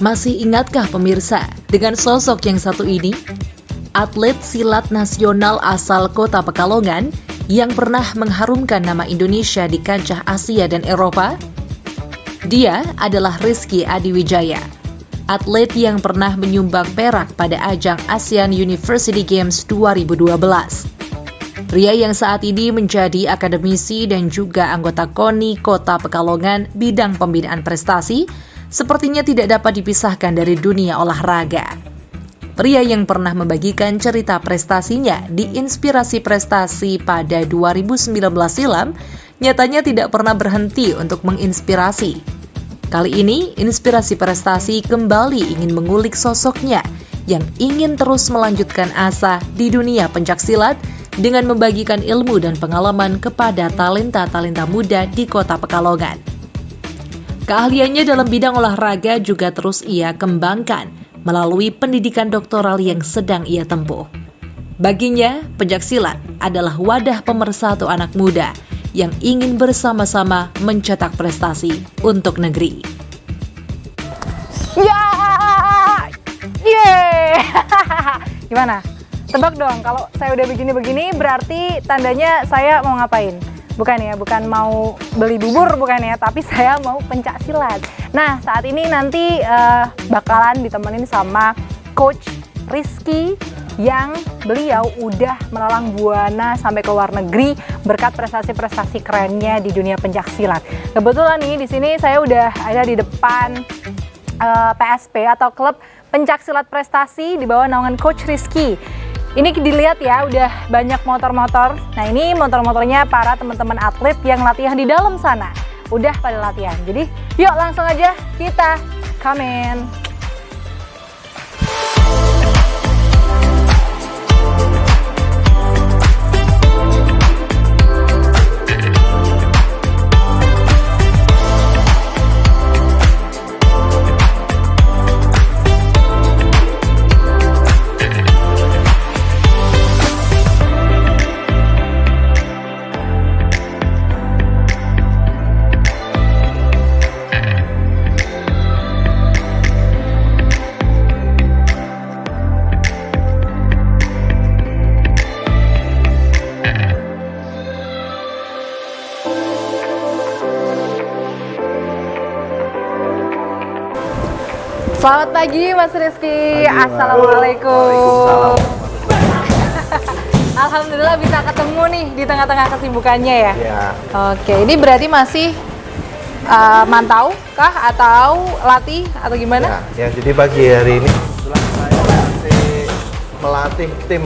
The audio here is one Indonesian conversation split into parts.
Masih ingatkah pemirsa dengan sosok yang satu ini? Atlet silat nasional asal Kota Pekalongan yang pernah mengharumkan nama Indonesia di kancah Asia dan Eropa? Dia adalah Rizky Adiwijaya, atlet yang pernah menyumbang perak pada ajang ASEAN University Games 2012. Pria yang saat ini menjadi akademisi dan juga anggota KONI Kota Pekalongan bidang pembinaan prestasi, sepertinya tidak dapat dipisahkan dari dunia olahraga. Pria yang pernah membagikan cerita prestasinya di Inspirasi Prestasi pada 2019 silam, nyatanya tidak pernah berhenti untuk menginspirasi. Kali ini, Inspirasi Prestasi kembali ingin mengulik sosoknya yang ingin terus melanjutkan asa di dunia pencaksilat dengan membagikan ilmu dan pengalaman kepada talenta-talenta muda di Kota Pekalongan. Keahliannya dalam bidang olahraga juga terus ia kembangkan melalui pendidikan doktoral yang sedang ia tempuh. Baginya, pencaksilat adalah wadah pemersatu anak muda yang ingin bersama-sama mencetak prestasi untuk negeri. Ya, yeay! Gimana? Tebak dong, kalau saya udah begini-begini berarti tandanya saya mau ngapain? Bukan ya, bukan mau beli bubur bukan ya, tapi saya mau pencak silat. Nah, saat ini nanti bakalan ditemenin sama Coach Rizky yang beliau udah melalang buana sampai ke luar negeri berkat prestasi-prestasi kerennya di dunia pencak silat. Kebetulan nih di sini saya udah ada di depan PSP atau Klub Pencak Silat Prestasi di bawah naungan Coach Rizky. Ini dilihat ya, udah banyak motor-motor. Nah, ini motor-motornya para teman-teman atlet yang latihan di dalam sana. Udah pada latihan. Jadi, yuk langsung aja kita come in. Selamat pagi Mas Rizky, Assalamualaikum. Alhamdulillah bisa ketemu nih di tengah-tengah kesibukannya ya. Ya. Oke, ini berarti masih mantau kah atau latih atau gimana? Ya, jadi pagi hari ini kebetulan saya masih melatih tim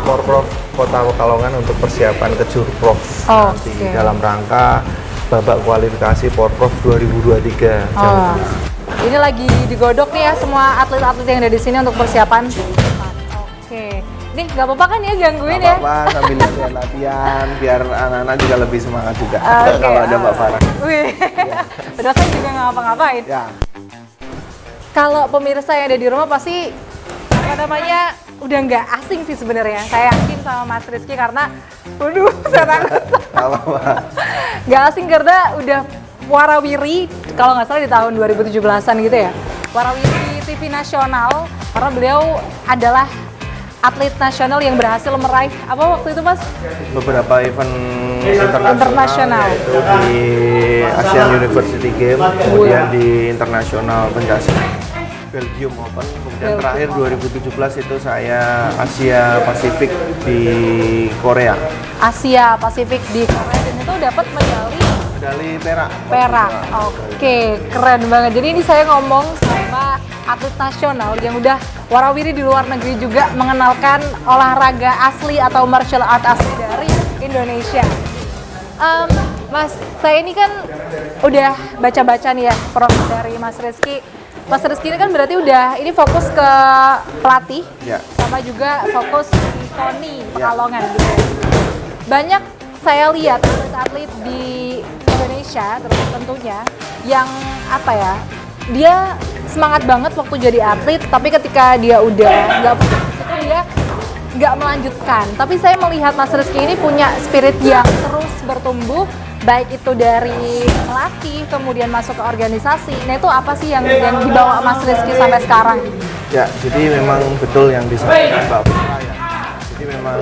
Porprov Kota Pekalongan untuk persiapan ke Jurprov nanti dalam rangka babak kualifikasi Porprov 2023. Ini lagi digodok nih ya semua atlet-atlet yang ada di sini untuk persiapan. Oke, ini nggak apa-apa kan ya gangguin ya? Nggak apa-apa, sambil latihan biar anak-anak juga lebih semangat juga kalau ada Mbak Farah. Wih, padahal kan juga nggak ngapa-ngapain. Ya. Kalau pemirsa yang ada di rumah pasti apa namanya udah nggak asing sih sebenarnya. Saya yakin sama Mas Rizky karena, waduh, saya takut. Nggak apa-apa. Nggak asing karena udah warawiri kalau nggak salah di tahun 2017-an gitu ya. Warawiri TV nasional karena beliau adalah atlet nasional yang berhasil meraih apa waktu itu Mas? Beberapa event internasional yaitu di ASEAN University Games, kemudian di internasional pencaksilat Belgium Open, kemudian terakhir 2017 itu saya Asia Pasifik di Korea. Asia Pasifik di Korea dan itu dapat medali perak. Oke, keren banget. Jadi ini saya ngomong sama atlet nasional yang udah warawiri di luar negeri juga mengenalkan olahraga asli atau martial art asli dari Indonesia. Mas, saya ini kan udah baca-baca nih ya profil dari Mas Rizky. Mas Rizky ini kan berarti udah ini fokus ke pelatih, sama juga fokus di KONI Pekalongan gitu. Banyak saya lihat atlet-atlet di Indonesia tentunya yang apa ya, dia semangat banget waktu jadi atlet, tapi ketika dia udah nggak itu dia nggak melanjutkan. Tapi saya melihat Mas Rizky ini punya spirit yang terus bertumbuh baik itu dari pelatih kemudian masuk ke organisasi. Nah itu apa sih yang dibawa Mas Rizky sampai sekarang? Ya, jadi memang betul yang disampaikan Mbak Putra ya. Jadi memang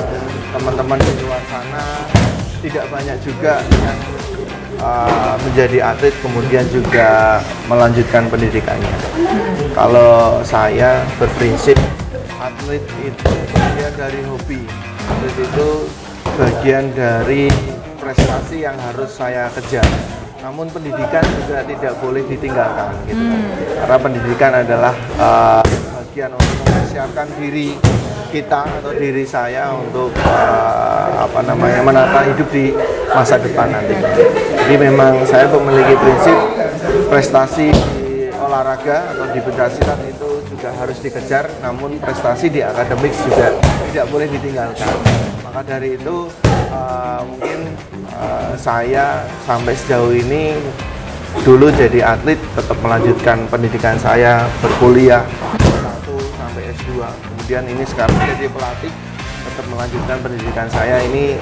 teman-teman di luar sana tidak banyak juga yang menjadi atlet kemudian juga melanjutkan pendidikannya. Kalau saya berprinsip atlet itu bagian dari hobi. Atlet itu bagian dari prestasi yang harus saya kejar. Namun pendidikan juga tidak boleh ditinggalkan gitu. Karena pendidikan adalah bagian untuk mempersiapkan diri kita atau diri saya untuk menata hidup di masa depan nanti. Jadi memang saya memiliki prinsip prestasi di olahraga atau di pencaksilat itu juga harus dikejar, namun prestasi di akademik juga tidak boleh ditinggalkan. Maka dari itu mungkin saya sampai sejauh ini dulu jadi atlet tetap melanjutkan pendidikan saya berkuliah S1 sampai S2. Kemudian ini sekarang jadi pelatih tetap melanjutkan pendidikan saya ini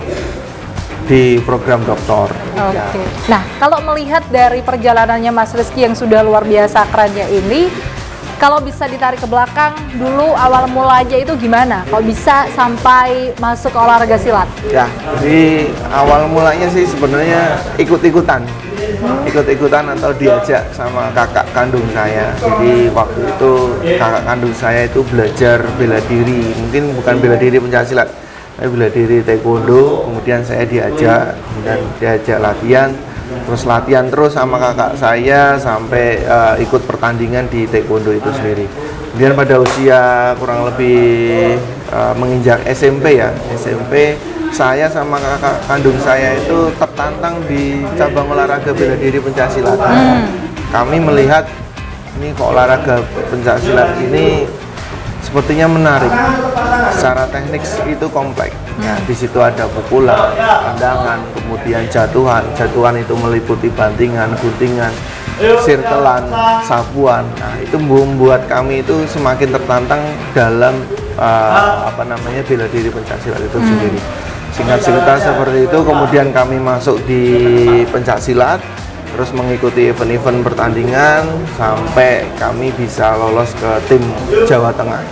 di program doktor. Oke. Nah, kalau melihat dari perjalanannya Mas Rizky yang sudah luar biasa kerennya ini, kalau bisa ditarik ke belakang dulu awal mulanya itu gimana? Kalau bisa sampai masuk ke olahraga silat? Ya, jadi awal mulanya sih sebenarnya ikut-ikutan atau diajak sama kakak kandung saya. Jadi waktu itu kakak kandung saya itu belajar bela diri, mungkin bukan bela diri pencaksilat, tapi bela diri taekwondo. Kemudian saya diajak latihan. Terus latihan terus sama kakak saya sampai ikut pertandingan di taekwondo itu sendiri. Kemudian pada usia kurang lebih menginjak SMP saya sama kakak kandung saya itu tertantang di cabang olahraga bela diri pencaksilat. Kami melihat ini kok olahraga pencaksilat ini sepertinya menarik. Secara teknik itu kompleks. Nah, di situ ada pukulan, tendangan, kemudian jatuhan. Jatuhan itu meliputi bantingan, guntingan, sirkelan, sapuan. Nah, itu membuat kami itu semakin tertantang dalam bela diri pencaksilat itu sendiri. Singkat cerita seperti itu, kemudian kami masuk di pencaksilat, terus mengikuti event-event pertandingan sampai kami bisa lolos ke tim Jawa Tengah.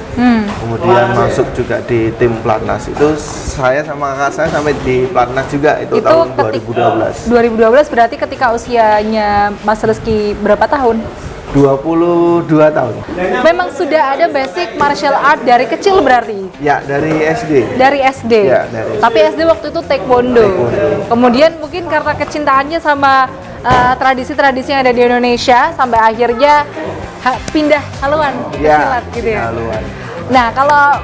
Kemudian masuk juga di tim Platnas. Itu saya sama kakak saya sampai di Platnas juga itu tahun 2012. 2012 berarti ketika usianya Mas Rizky berapa tahun? 22 tahun. Memang sudah ada basic martial art dari kecil berarti? Ya, dari SD. Dari SD? Ya, dari SD. Tapi SD waktu itu taekwondo. Kemudian mungkin karena kecintaannya sama tradisi-tradisi yang ada di Indonesia sampai akhirnya pindah haluan ke silat gitu ya? Haluan. Nah, kalau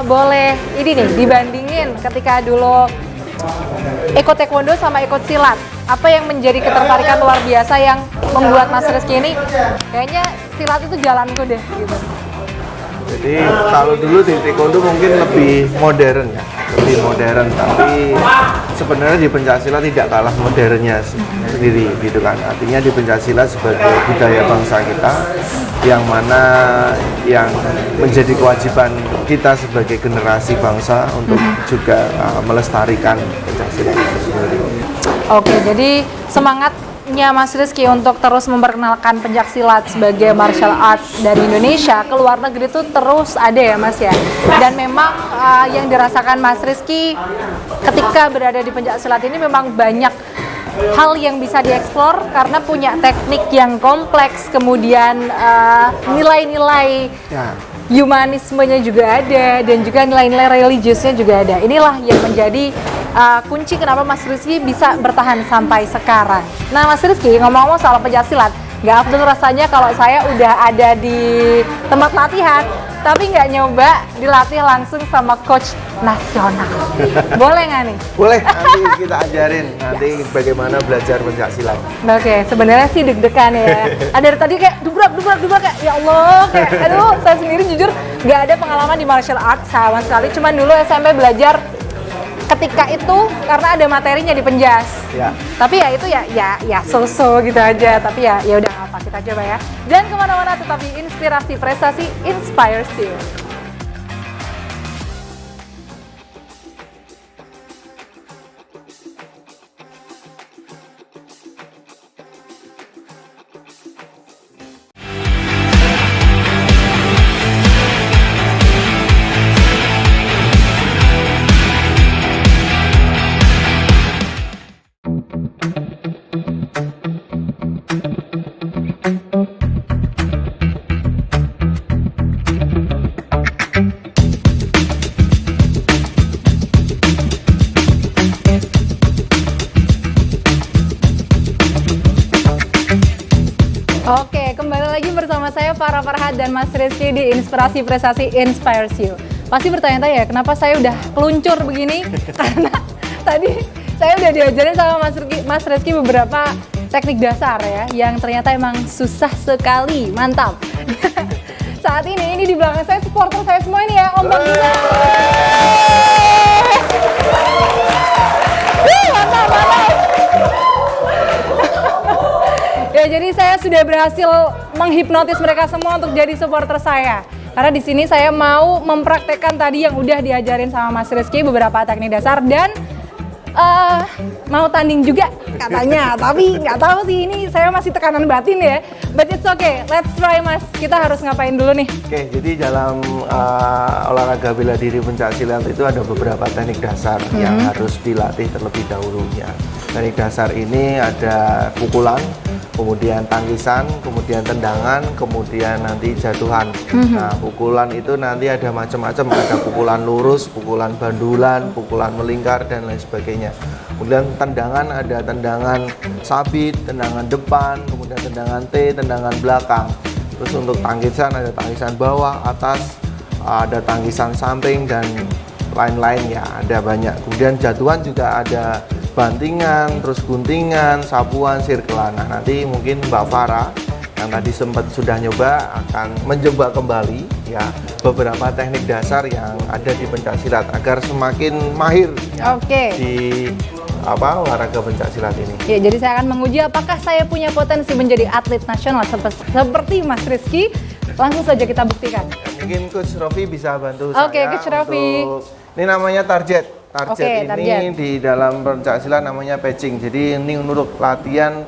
boleh ini nih dibandingin ketika dulu ikut taekwondo sama ikut silat, apa yang menjadi ketertarikan luar biasa yang membuat Mas Rizky ini kayaknya silat itu jalanku deh gitu? Jadi kalau dulu di taekwondo mungkin lebih modern ya, lebih modern, tapi sebenarnya di pencaksilat tidak kalah modernnya sendiri gitu kan. Artinya di pencaksilat sebagai budaya bangsa kita yang mana yang menjadi kewajiban kita sebagai generasi bangsa untuk juga melestarikan pencaksilat itu sendiri. Oke, jadi semangatnya Mas Rizky untuk terus memperkenalkan pencaksilat sebagai martial art dari Indonesia ke luar negeri itu terus ada ya Mas ya. Dan memang yang dirasakan Mas Rizky ketika berada di pencaksilat ini memang banyak hal yang bisa dieksplor karena punya teknik yang kompleks, kemudian nilai-nilai humanismenya juga ada dan juga nilai-nilai religiusnya juga ada. Inilah yang menjadi kunci kenapa Mas Rizky bisa bertahan sampai sekarang. Nah Mas Rizky, ngomong-ngomong soal pencaksilat, nggak afdol rasanya kalau saya udah ada di tempat latihan tapi nggak nyoba dilatih langsung sama coach nasional. Boleh nggak nih? Boleh, nanti kita ajarin nanti bagaimana belajar pencaksilat. Oke, sebenarnya sih deg-degan ya. Dari tadi kayak dubrak kayak ya Allah, kayak aduh saya sendiri jujur nggak ada pengalaman di martial art sama sekali. Cuman dulu SMP belajar ketika itu karena ada materinya di Penjas. Ya. Tapi ya itu ya so-so gitu aja. Tapi ya udah apa kita coba ya. Jangan kemana-mana, tetapi inspirasi prestasi inspires you. Oke, kembali lagi bersama saya Farah Farhat dan Mas Rizky di Inspirasi Prestasi Inspires You. Pasti bertanya-tanya ya, kenapa saya udah keluncur begini? Karena tadi saya udah diajarin sama Mas Rizky beberapa teknik dasar ya, yang ternyata emang susah sekali, mantap. Saat ini di belakang saya supporter saya semua ini ya, Om Bagina. Mantap, mantap. Ya, jadi saya sudah berhasil menghipnotis mereka semua untuk jadi supporter saya. Karena di sini saya mau mempraktekkan tadi yang udah diajarin sama Mas Rizky beberapa teknik dasar dan mau tanding juga katanya. Tapi nggak tahu sih, ini saya masih tekanan batin ya. But it's okay, let's try Mas. Kita harus ngapain dulu nih? Oke, jadi dalam olahraga bela diri pencaksilat itu ada beberapa teknik dasar yang harus dilatih terlebih dahulu ya. Teknik dasar ini ada pukulan, kemudian tangkisan, kemudian tendangan, kemudian nanti jatuhan. Nah, pukulan itu nanti ada macam-macam, ada pukulan lurus, pukulan bandulan, pukulan melingkar, dan lain sebagainya. Kemudian tendangan ada tendangan sabit, tendangan depan, kemudian tendangan T, tendangan belakang. Terus untuk tangkisan ada tangkisan bawah, atas, ada tangkisan samping, dan lain-lain ya, ada banyak. Kemudian jatuhan juga ada bantingan, terus guntingan, sapuan, sirkelan. Nah, nanti mungkin Mbak Farah yang tadi sempat sudah nyoba akan mencoba kembali ya beberapa teknik dasar yang ada di pencaksilat agar semakin mahir ya, di olahraga pencaksilat ini. Ya, jadi saya akan menguji apakah saya punya potensi menjadi atlet nasional seperti Mas Rizky. Langsung saja kita buktikan. Ya, mungkin Coach Rofi bisa bantu Oke, saya Coach Rofi. ini namanya target. Oke, Ini target. di dalam pencaksilat namanya patching. Jadi ini untuk latihan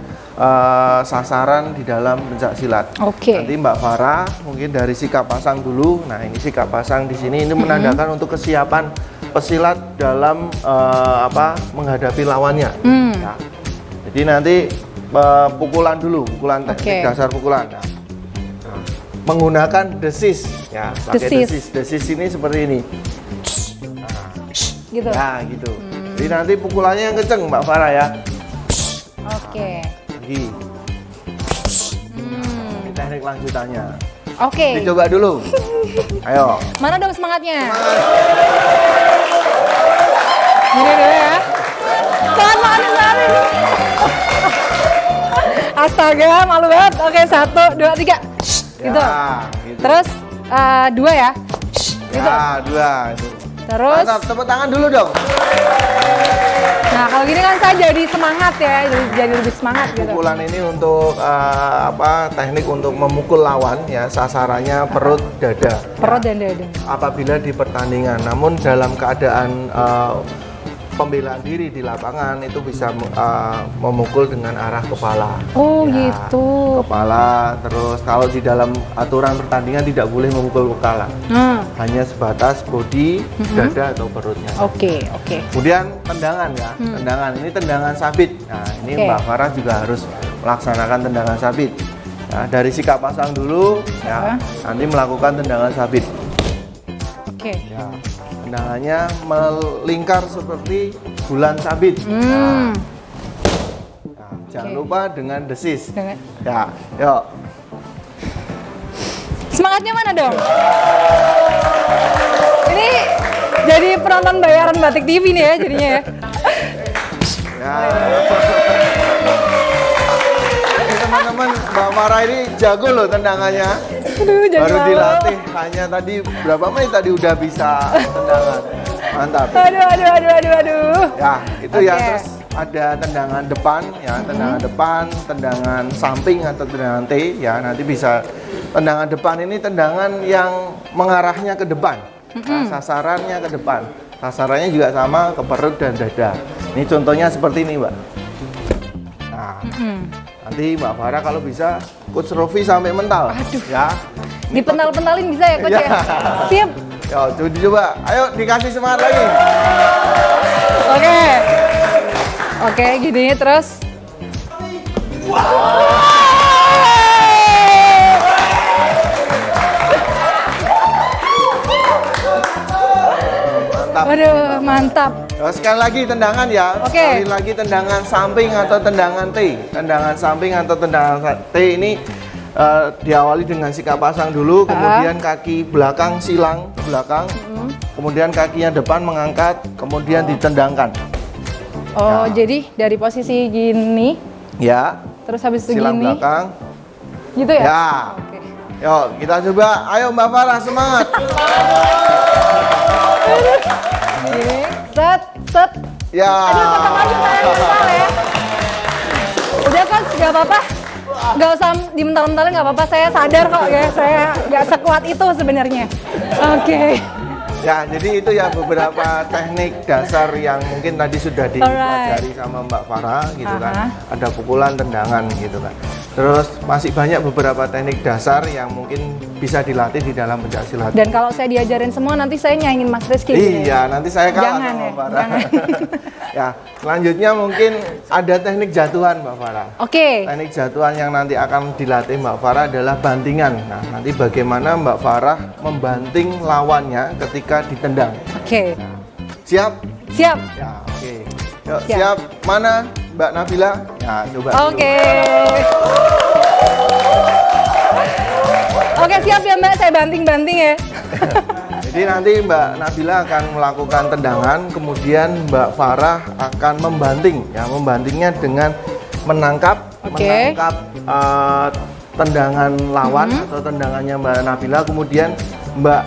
sasaran di dalam pencaksilat. Oke. Nanti Mbak Farah mungkin dari sikap pasang dulu. Nah, ini sikap pasang di sini ini menandakan untuk kesiapan pesilat dalam menghadapi lawannya. Ya. Jadi nanti pukulan dulu, pukulan teknik dasar pukulan. Nah, menggunakan desis ya, pakai desis ini seperti ini. Gitu. Ya, gitu. Jadi nanti pukulannya yang kenceng Mbak Farah ya. Oke. Lagi. Ini teknik lanjutannya. Oke. Dicoba dulu. Ayo. Mana dong semangatnya? Gini dulu ya. Semangat ini. Astaga, malu banget. Oke, 1, 2, 3. Gitu. Ya, gitu. Terus 2 ya. Gitu. Ya, 2 itu. Terus. Mantap, tepuk tangan dulu dong. Nah, kalau gini kan saya jadi semangat ya, jadi lebih semangat gitu. Pukulan ini untuk teknik untuk memukul lawan ya, sasarannya perut, dada. Perut dan dada. Apabila di pertandingan, namun dalam keadaan pembelaan diri di lapangan itu bisa memukul dengan arah kepala. Oh, ya, gitu. Kepala, terus kalau di dalam aturan pertandingan tidak boleh memukul kepala. Hanya sebatas body, dada atau perutnya. Oke. Kemudian tendangan ya, tendangan ini tendangan sabit. Nah, ini Mbak Farah juga harus melaksanakan tendangan sabit. Nah, dari sikap pasang dulu ya, nanti melakukan tendangan sabit. Oke. Ya, tendangannya melingkar seperti bulan sabit. Nah, jangan lupa dengan desis. Ya, yuk. Semangatnya mana dong? Ini jadi penonton bayaran Batik TV nih ya jadinya ya. Ya. Ini teman-teman, Mbak Farah ini jago loh tendangannya. Aduh, baru dilatih hanya tadi berapa menit tadi udah bisa tendangan. Mantap. Aduh. Ya, itu ya. Terus ada tendangan depan ya, tendangan depan, tendangan samping atau tendangan T ya. Nanti bisa tendangan depan ini tendangan yang mengarahnya ke depan. Nah, sasarannya ke depan. Sasarannya juga sama ke perut dan dada. Ini contohnya seperti ini, Mbak. Nah, nanti Mbak Farah kalau bisa Coach Rofi sampai mental. Aduh. Ya. Dipental-pentalin bisa ya, Coach ya? Siap. Yo, coba. Ayo dikasih semangat lagi. Oke, gini terus. Mantap. Waduh, mantap. Nah, sekali lagi tendangan ya. Oke. Sekali lagi tendangan samping atau tendangan T. Tendangan samping atau tendangan T ini diawali dengan sikap pasang dulu, kemudian kaki belakang silang ke belakang, kemudian kakinya depan mengangkat, kemudian ditendangkan. Oh, jadi dari posisi gini, Ya. terus habis itu Silang gini, belakang. gitu ya? Ya. Oke. Yuk, kita coba. Ayo Mbak Farah, semangat. Gini, set, set. Ya. Aduh, tetap aja saya mental ya. Udah kan, nggak apa-apa. Nggak usah dimental-mentalin, nggak apa-apa. Saya sadar kok ya, saya nggak sekuat itu sebenarnya. Oke. Ya, jadi itu ya beberapa teknik dasar yang mungkin tadi sudah dipelajari sama Mbak Farah gitu kan. Ada pukulan, tendangan gitu kan. Terus masih banyak beberapa teknik dasar yang mungkin bisa dilatih di dalam pencaksilat. Dan kalau saya diajarin semua, nanti saya nyaingin Mas Rizky. Gitu ya? Iya, nanti saya kalah Jangan sama ya, Mbak Farah. jangan. Ya, selanjutnya mungkin ada teknik jatuhan Mbak Farah. Oke. Teknik jatuhan yang nanti akan dilatih Mbak Farah adalah bantingan. Nah, nanti bagaimana Mbak Farah membanting lawannya ketika ditendang. Oke. Siap? Siap. Ya, oke. Yuk, Siap. siap. Mana Mbak Nabila? Ya, coba dulu. Oke. Oke, siap ya Mbak, saya banting-banting ya. Jadi nanti Mbak Nabila akan melakukan tendangan, kemudian Mbak Farah akan membanting. Ya, membantingnya dengan menangkap tendangan lawan atau tendangannya Mbak Nabila, kemudian Mbak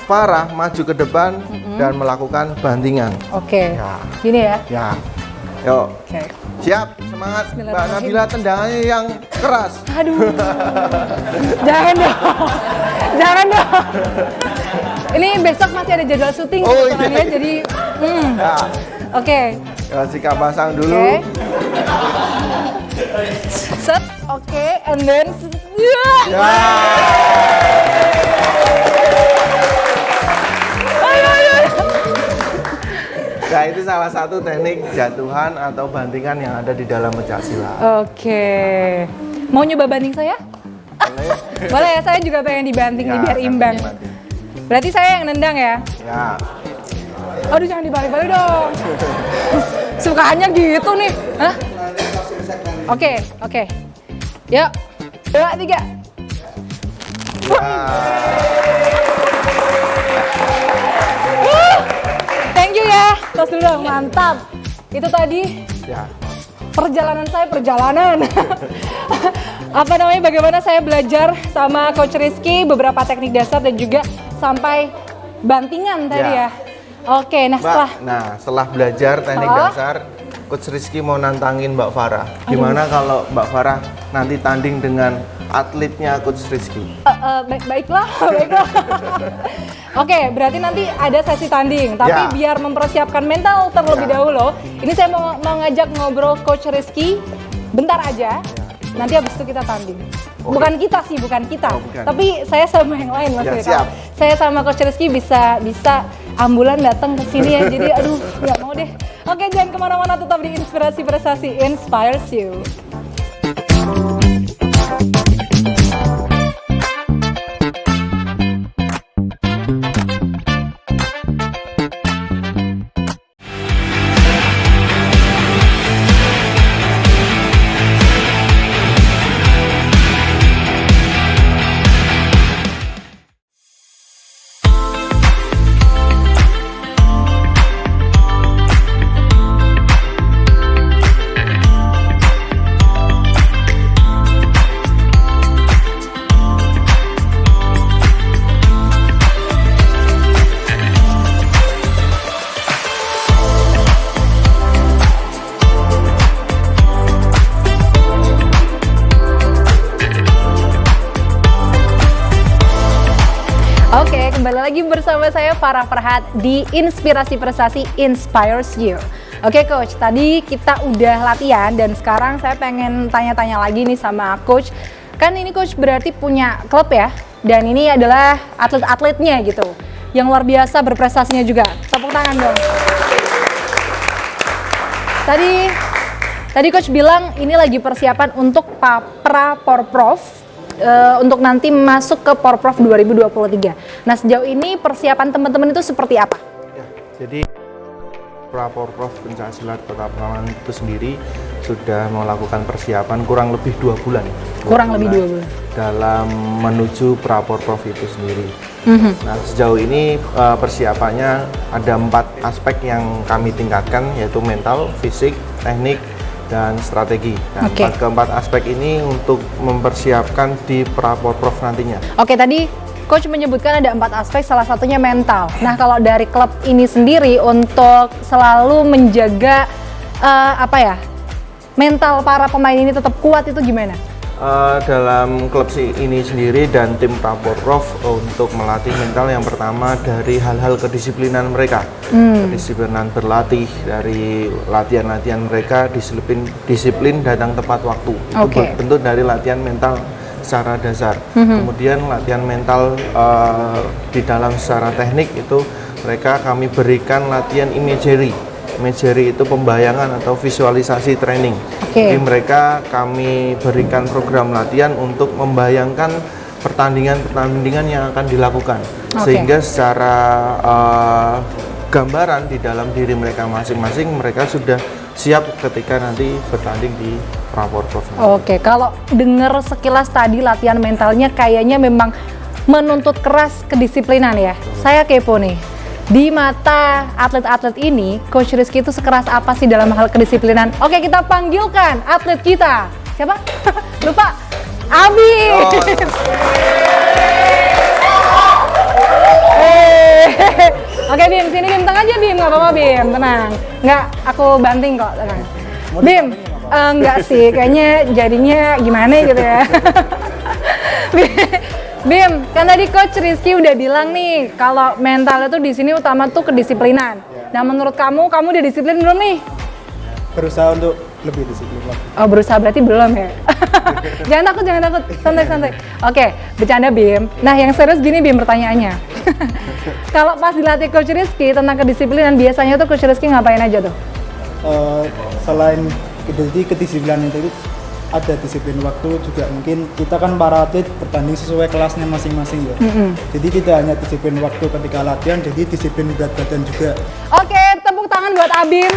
Farah maju ke depan dan melakukan bantingan. Oke. Ya. Gini ya. Ya. Yuk. Oke. Siap, semangat Mbak Bismillahirrahmanirrahim. Nabila, tendangannya yang keras. Aduh. Jangan dong. Jangan dong. Ini besok masih ada jadwal syuting Oh, kebetulan iya. ya, jadi Ya. Oke. Ya, sikap pasang dulu. Oke. Set, oke, and then Ya. Nah, itu salah satu teknik jatuhan atau bantingan yang ada di dalam pencaksilat. Oke. Mau nyoba banding saya? Boleh ya, saya juga pengen dibanting Ya, nih biar imbang. nanti. Berarti saya yang nendang ya? Ya. Aduh, jangan dibalik-balik dong. Sukanya gitu nih. Hah? Oke, oke. Yuk. 2, 3. Thank you ya. Tos dulu dong, mantap. Itu tadi Ya. perjalanan saya, apa namanya, bagaimana saya belajar sama Coach Rizky beberapa teknik dasar dan juga sampai bantingan tadi Ya. ya. Oke, nah setelah Setelah belajar teknik dasar, Coach Rizky mau nantangin Mbak Farah. Gimana kalau Mbak Farah nanti tanding dengan atletnya Coach Rizky? baiklah. Oke, berarti nanti ada sesi tanding, tapi Ya. biar mempersiapkan mental terlebih dahulu, ini saya mau ngajak ngobrol Coach Rizky bentar aja. Nanti habis itu kita tanding. Bukan kita sih, bukan kita. Oh, bukan. Tapi saya sama yang lain maksudnya. siap. Saya sama Coach Rizky bisa ambulan datang ke sini ya. Jadi aduh, nggak mau deh. Oke, jangan kemana-mana, tetap di Inspirasi Prestasi Inspires You. Oke, kembali lagi bersama saya Farah Farhat di Inspirasi Prestasi Inspires You. Oke Coach, tadi kita udah latihan dan sekarang saya pengen tanya-tanya lagi nih sama Coach. Kan ini Coach berarti punya klub ya, dan ini adalah atlet-atletnya gitu, yang luar biasa berprestasinya juga. Tepuk tangan dong. Tadi Coach bilang ini lagi persiapan untuk Porprov. Untuk nanti masuk ke Porprov 2023. Nah, sejauh ini persiapan teman-teman itu seperti apa? Ya, jadi Praporprov Pencaksilat Kota Pekalongan itu sendiri sudah melakukan persiapan kurang lebih 2 bulan. Kurang lebih 2 bulan. Dalam menuju Praporprov itu sendiri. Nah, sejauh ini persiapannya ada 4 aspek yang kami tingkatkan, yaitu mental, fisik, teknik, dan strategi. Dan keempat aspek ini untuk mempersiapkan di Praporprov nantinya. Oke, tadi Coach menyebutkan ada 4 aspek, salah satunya mental. Nah, kalau dari klub ini sendiri untuk selalu menjaga mental para pemain ini tetap kuat itu gimana? Dalam klub ini sendiri dan tim Praporprov untuk melatih mental yang pertama dari hal-hal kedisiplinan mereka, kedisiplinan berlatih, dari latihan-latihan mereka, disiplin datang tepat waktu. Itu bentuk dari latihan mental secara dasar. Kemudian latihan mental di dalam secara teknik itu kami berikan latihan imagery. Imagery itu pembayangan atau visualisasi training. Jadi mereka kami berikan program latihan untuk membayangkan pertandingan-pertandingan yang akan dilakukan. Sehingga secara gambaran di dalam diri mereka masing-masing, mereka sudah siap ketika nanti bertanding di Praporprov. Oke, kalau dengar sekilas tadi latihan mentalnya kayaknya memang menuntut keras kedisiplinan ya. Saya kepo nih. Di mata atlet-atlet ini, Coach Rizky itu sekeras apa sih dalam hal kedisiplinan? Oke, kita panggilkan atlet kita. Siapa? Lupa. Abi. Oke Bim, sini Bim, tengah aja Bim, nggak apa-apa Bim, tenang. Nggak, aku banting kok, tenang. Bim, enggak sih, kayaknya jadinya gimana gitu ya. Bim, kan tadi Coach Rizky udah bilang nih kalau mental itu di sini utama tuh kedisiplinan. Nah, menurut kamu udah disiplin belum nih? Berusaha untuk lebih disiplin. Oh, berusaha berarti belum ya? Jangan takut, santai-santai. Oke, bercanda Bim. Nah, yang serius gini Bim pertanyaannya. Kalau pas dilatih Coach Rizky tentang kedisiplinan, biasanya tuh Coach Rizky ngapain aja tuh? Selain kedisiplinan itu ada disiplin waktu juga, mungkin kita kan para atlet bertanding sesuai kelasnya masing-masing ya. Jadi tidak hanya disiplin waktu ketika latihan, jadi disiplin berat badan juga. Oke, tepuk tangan buat Abim.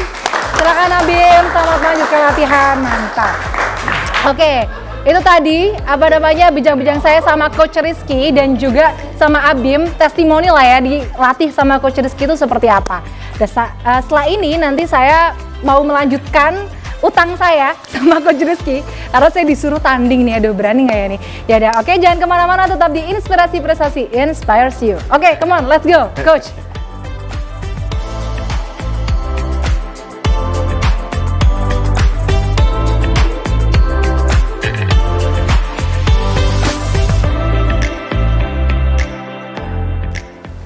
Silakan Abim, selamat melanjutkan latihan, mantap. Oke, itu tadi bincang-bincang saya sama Coach Rizky dan juga sama Abim, testimoni lah ya dilatih sama Coach Rizky itu seperti apa. Dan setelah ini nanti saya mau melanjutkan utang saya sama Coach Rizky karena saya disuruh tanding nih, aduh berani nggak ya nih? Ya udah, oke, jangan kemana-mana, tetap di Inspirasi Prestasi, inspires you. Oke, come on, let's go, Coach.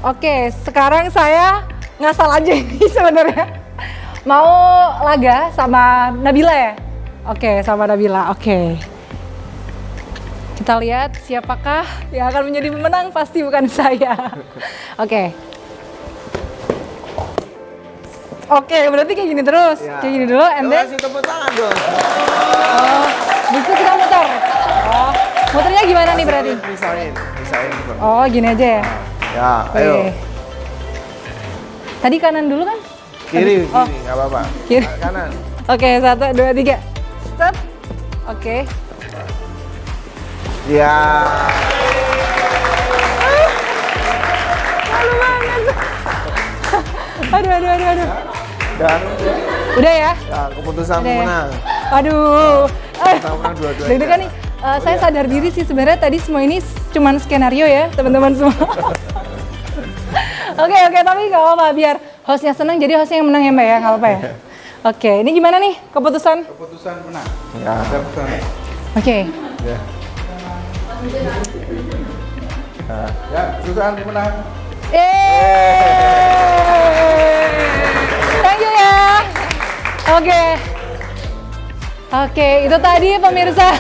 Oke, sekarang saya ngasal aja ini sebenarnya. Mau laga sama Nabila ya? Oke, sama Nabila. Oke. Kita lihat siapakah yang akan menjadi pemenang, pasti bukan saya. Oke. Oke, berarti kayak gini terus. Ya. Kayak gini dulu, and then kasih tepuk tangan dong. Oh, bisa kita muter. Oh, muternya gimana nih berarti? Misain. Oh, gini aja ya? Ya, ayo. Tadi kanan dulu kan? Kiri, nggak apa-apa. Kiri. Kanan. Oke, 1, 2, 3. Stop. Oke. Ya. Malu banget. Aduh. Dan Udah ya? ya, keputusan Udah menang. Ya? Aduh. Menang dua-duanya. Deg-degan nih. Saya sadar diri sih sebenarnya tadi semua ini cuman skenario ya, teman-teman semua. Oke, tapi nggak apa-apa, biar hostnya senang, jadi hostnya yang menang ya Mbak ya, nggak apa-apa ya? Oke, ini gimana nih keputusan? Keputusan menang. Ya. Oke. Ya. Ya, keputusan menang. Thank you ya. Oke, itu tadi pemirsa.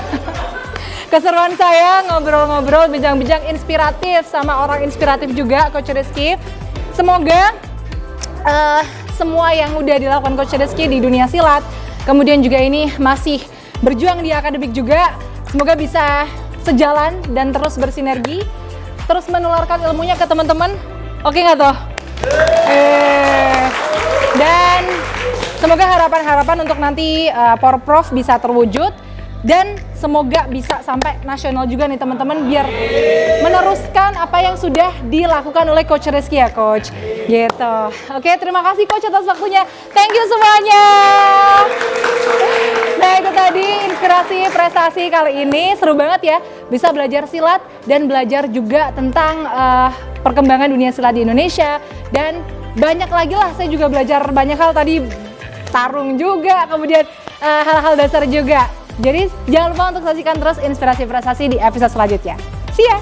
Keseruan saya ngobrol-ngobrol, bincang-bincang inspiratif sama orang inspiratif juga, Coach Rizky. Semoga semua yang udah dilakukan Coach Rizky di dunia silat, kemudian juga ini masih berjuang di akademik juga, semoga bisa sejalan dan terus bersinergi, terus menularkan ilmunya ke teman-teman. Oke nggak toh? Dan Semoga harapan-harapan untuk nanti Porprov bisa terwujud dan semoga bisa sampai nasional juga nih teman-teman, biar meneruskan apa yang sudah dilakukan oleh Coach Rizky ya Coach. Gitu. Oke, terima kasih Coach atas waktunya. Thank you semuanya. Nah itu tadi inspirasi prestasi kali ini, seru banget ya. Bisa belajar silat dan belajar juga tentang perkembangan dunia silat di Indonesia. Dan banyak lagi lah, saya juga belajar banyak hal tadi, tarung juga, kemudian hal-hal dasar juga. Jadi jangan lupa untuk saksikan terus inspirasi prestasi di episode selanjutnya. See ya!